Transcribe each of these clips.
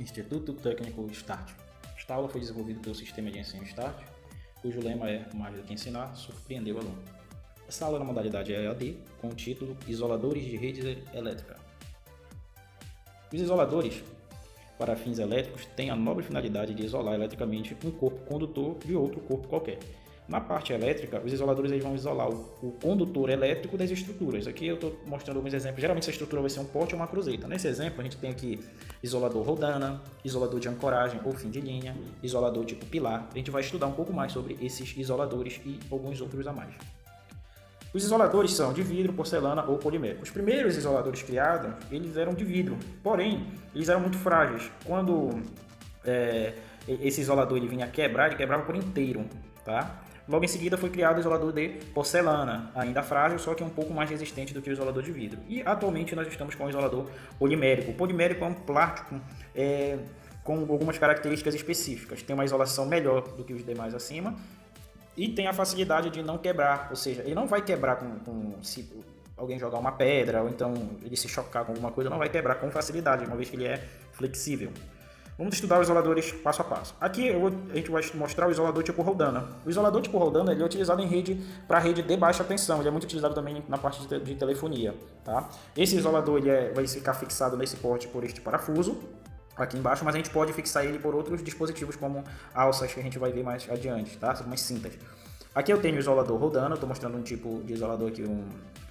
Instituto Técnico START. Esta aula foi desenvolvida pelo Sistema de Ensino START, cujo lema é "Mais do que ensinar, surpreender o aluno". Essa aula é na modalidade EAD, com o título Isoladores de Redes Elétrica. Os isoladores, para fins elétricos, têm a nobre finalidade de isolar eletricamente um corpo condutor de outro corpo qualquer. Na parte elétrica, os isoladores vão isolar o condutor elétrico das estruturas. Aqui eu estou mostrando alguns exemplos. Geralmente essa estrutura vai ser um poste ou uma cruzeta. Nesse exemplo, a gente tem aqui isolador rodana, isolador de ancoragem ou fim de linha, isolador tipo pilar. A gente vai estudar um pouco mais sobre esses isoladores e alguns outros a mais. Os isoladores são de vidro, porcelana ou polimérico. Os primeiros isoladores criados, eles eram de vidro, porém, eles eram muito frágeis. Quando esse isolador ele vinha quebrar, ele quebrava por inteiro, tá? Logo em seguida foi criado o isolador de porcelana, ainda frágil, só que um pouco mais resistente do que o isolador de vidro. E atualmente nós estamos com o isolador polimérico. O polimérico é um plástico com algumas características específicas. Tem uma isolação melhor do que os demais acima e tem a facilidade de não quebrar, ou seja, ele não vai quebrar se alguém jogar uma pedra ou então ele se chocar com alguma coisa, não vai quebrar com facilidade, uma vez que ele é flexível. Vamos estudar os isoladores passo a passo. Aqui a gente vai mostrar o isolador tipo Rodana. O isolador tipo Rodana ele é utilizado em rede para rede de baixa tensão. Ele é muito utilizado também na parte de telefonia. Tá? Esse isolador ele vai ficar fixado nesse porte por este parafuso aqui embaixo, mas a gente pode fixar ele por outros dispositivos como alças que a gente vai ver mais adiante, tá? São umas cintas. Aqui eu tenho o isolador Rodana, estou mostrando um tipo de isolador aqui, um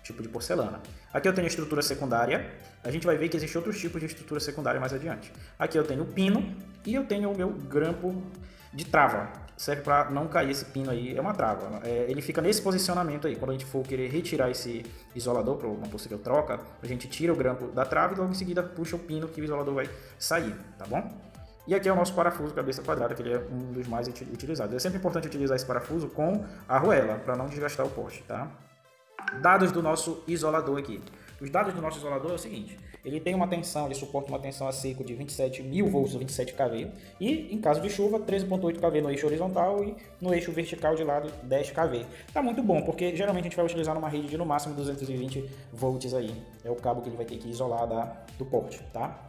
tipo de porcelana. Aqui eu tenho a estrutura secundária, a gente vai ver que existem outros tipos de estrutura secundária mais adiante. Aqui eu tenho o pino e eu tenho o meu grampo de trava, serve para não cair esse pino aí, é uma trava. Ele fica nesse posicionamento aí, quando a gente for querer retirar esse isolador para uma possível troca, a gente tira o grampo da trava e logo em seguida puxa o pino que o isolador vai sair, tá bom? E aqui é o nosso parafuso cabeça quadrada, que ele é um dos mais utilizados. É sempre importante utilizar esse parafuso com a arruela, para não desgastar o poste, tá? Dados do nosso isolador aqui. Os dados do nosso isolador é o seguinte, ele tem uma tensão, ele suporta uma tensão a seco de 27.000 volts ou 27 kV e, em caso de chuva, 13.8 kV no eixo horizontal e no eixo vertical de lado 10 kV. Tá muito bom, porque geralmente a gente vai utilizar numa rede de no máximo 220 volts aí. É o cabo que ele vai ter que isolar do porte, tá?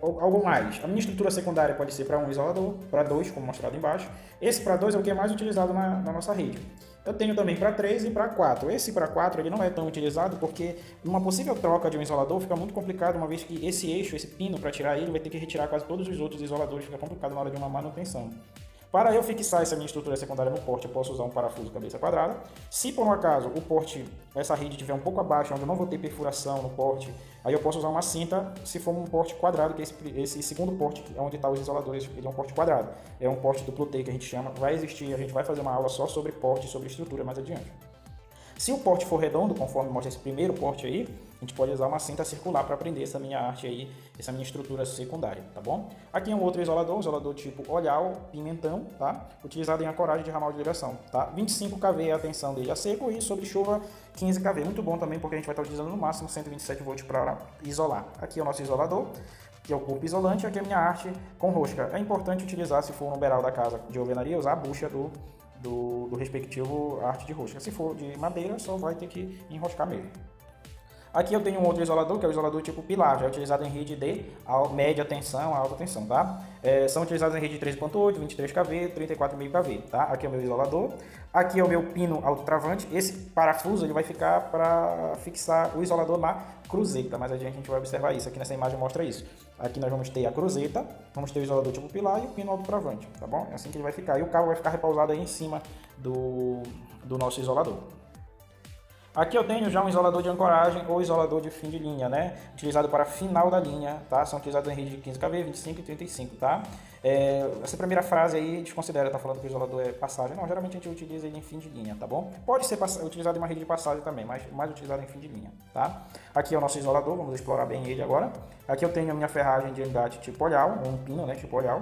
Algo mais, a minha estrutura secundária pode ser para um isolador, para dois, como mostrado embaixo. Esse para dois é o que é mais utilizado na nossa rede. Eu tenho também para 3 e para 4. Esse para 4 ele não é tão utilizado porque numa possível troca de um isolador fica muito complicado, uma vez que esse eixo, esse pino, para tirar ele, vai ter que retirar quase todos os outros isoladores, fica complicado na hora de uma manutenção. Para eu fixar essa minha estrutura secundária no porte, eu posso usar um parafuso cabeça quadrada. Se por um acaso o porte, essa rede estiver um pouco abaixo, onde eu não vou ter perfuração no porte, aí eu posso usar uma cinta, se for um porte quadrado, que é esse segundo porte, onde está os isoladores, ele é um porte quadrado. É um porte duplo T que a gente chama, vai existir, a gente vai fazer uma aula só sobre porte, sobre estrutura mais adiante. Se o porte for redondo, conforme mostra esse primeiro porte aí, a gente pode usar uma cinta circular para prender essa minha arte aí, essa minha estrutura secundária, tá bom? Aqui é um outro isolador tipo olhal, pimentão, tá? Utilizado em ancoragem de ramal de ligação, tá? 25 kV é a tensão dele a seco e sobre chuva 15 kV. Muito bom também porque a gente vai estar utilizando no máximo 127 volts para isolar. Aqui é o nosso isolador, que é o corpo isolante, aqui é a minha arte com rosca. É importante utilizar, se for no beiral da casa de alvenaria, usar a bucha do respectivo arte de rosca. Se for de madeira, só vai ter que enroscar mesmo. Aqui eu tenho um outro isolador, que é o isolador tipo pilar, já é utilizado em rede de média tensão a alta tensão, tá? São utilizados em rede de 3.8, 23 kV, 34,5 kV, tá? Aqui é o meu isolador. Aqui é o meu pino autotravante. Esse parafuso ele vai ficar para fixar o isolador na cruzeta, mas a gente vai observar isso. Aqui nessa imagem mostra isso. Aqui nós vamos ter a cruzeta, vamos ter o isolador tipo pilar e o pino autotravante, tá bom? É assim que ele vai ficar. E o cabo vai ficar repousado aí em cima do nosso isolador. Aqui eu tenho já um isolador de ancoragem ou isolador de fim de linha, né? Utilizado para final da linha, tá? São utilizados em rede de 15 kV, 25 e 35, tá? Essa primeira frase aí desconsidera, tá falando que o isolador é passagem. Não, geralmente a gente utiliza ele em fim de linha, tá bom? Pode ser utilizado em uma rede de passagem também, mas mais utilizado em fim de linha, tá? Aqui é o nosso isolador, vamos explorar bem ele agora. Aqui eu tenho a minha ferragem de engate tipo olhal, um pino, né? Tipo olhal.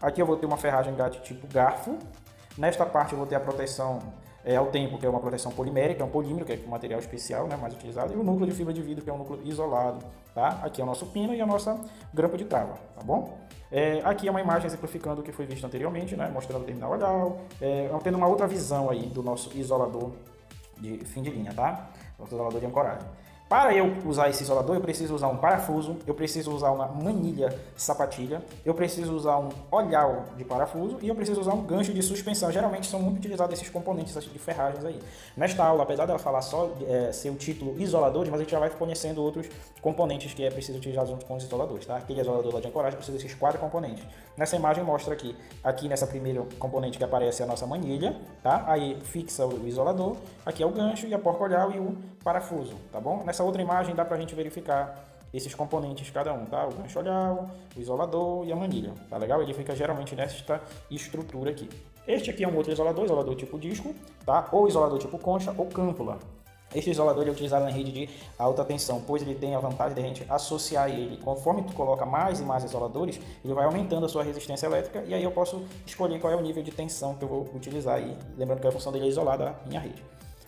Aqui eu vou ter uma ferragem de engate tipo garfo. Nesta parte eu vou ter a proteção ao tempo, que é uma proteção polimérica, é um polímero, que é um material especial, né, mais utilizado, e o núcleo de fibra de vidro, que é um núcleo isolado, tá? Aqui é o nosso pino e a nossa grampo de trava, tá bom? Aqui é uma imagem exemplificando o que foi visto anteriormente, né, mostrando o terminal olhal, tendo uma outra visão aí do nosso isolador de fim de linha, tá? Nosso isolador de ancoragem. Para eu usar esse isolador, eu preciso usar um parafuso, eu preciso usar uma manilha sapatilha, eu preciso usar um olhar de parafuso e eu preciso usar um gancho de suspensão. Geralmente são muito utilizados esses componentes de ferragens aí. Nesta aula, apesar dela falar só ser o título isoladores, mas a gente já vai conhecendo outros componentes que é preciso utilizar junto com os isoladores, tá? Aquele isolador lá de ancoragem precisa desses 4 componentes. Nessa imagem mostra aqui nessa primeira componente que aparece a nossa manilha, tá? Aí fixa o isolador, aqui é o gancho e a porca-olhar e o parafuso, tá bom? Nessa outra imagem dá pra gente verificar esses componentes cada um, tá? O gancho olhar, o isolador e a manilha, tá legal? Ele fica geralmente nesta estrutura aqui. Este aqui é um outro isolador tipo disco, tá? Ou isolador tipo concha ou câmpula. Este isolador é utilizado na rede de alta tensão, pois ele tem a vantagem de a gente associar ele. Conforme tu coloca mais e mais isoladores, ele vai aumentando a sua resistência elétrica e aí eu posso escolher qual é o nível de tensão que eu vou utilizar aí. Lembrando que a função dele é isolar da minha rede.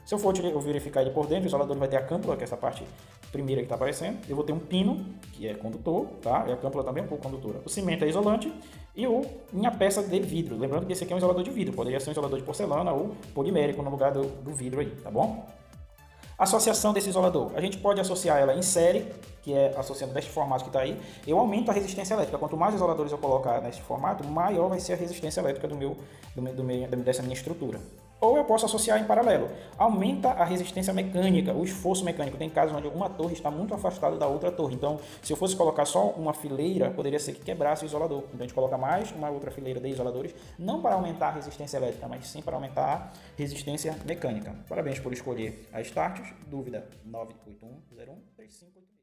Se eu for verificar ele por dentro, o isolador vai ter a câmpula, que é essa parte primeira que está aparecendo. Eu vou ter um pino, que é condutor, tá? E a câmpula também é um pouco condutora. O cimento é isolante e minha peça de vidro. Lembrando que esse aqui é um isolador de vidro, poderia ser um isolador de porcelana ou polimérico no lugar do vidro aí, tá bom? Associação desse isolador. A gente pode associar ela em série, que é associando deste formato que está aí. Eu aumento a resistência elétrica. Quanto mais isoladores eu colocar neste formato, maior vai ser a resistência elétrica dessa minha estrutura. Ou eu posso associar em paralelo. Aumenta a resistência mecânica, o esforço mecânico. Tem casos onde uma torre está muito afastada da outra torre. Então, se eu fosse colocar só uma fileira, poderia ser que quebrasse o isolador. Então, a gente coloca mais uma outra fileira de isoladores, não para aumentar a resistência elétrica, mas sim para aumentar a resistência mecânica. Parabéns por escolher a Startius. Dúvida 981013586.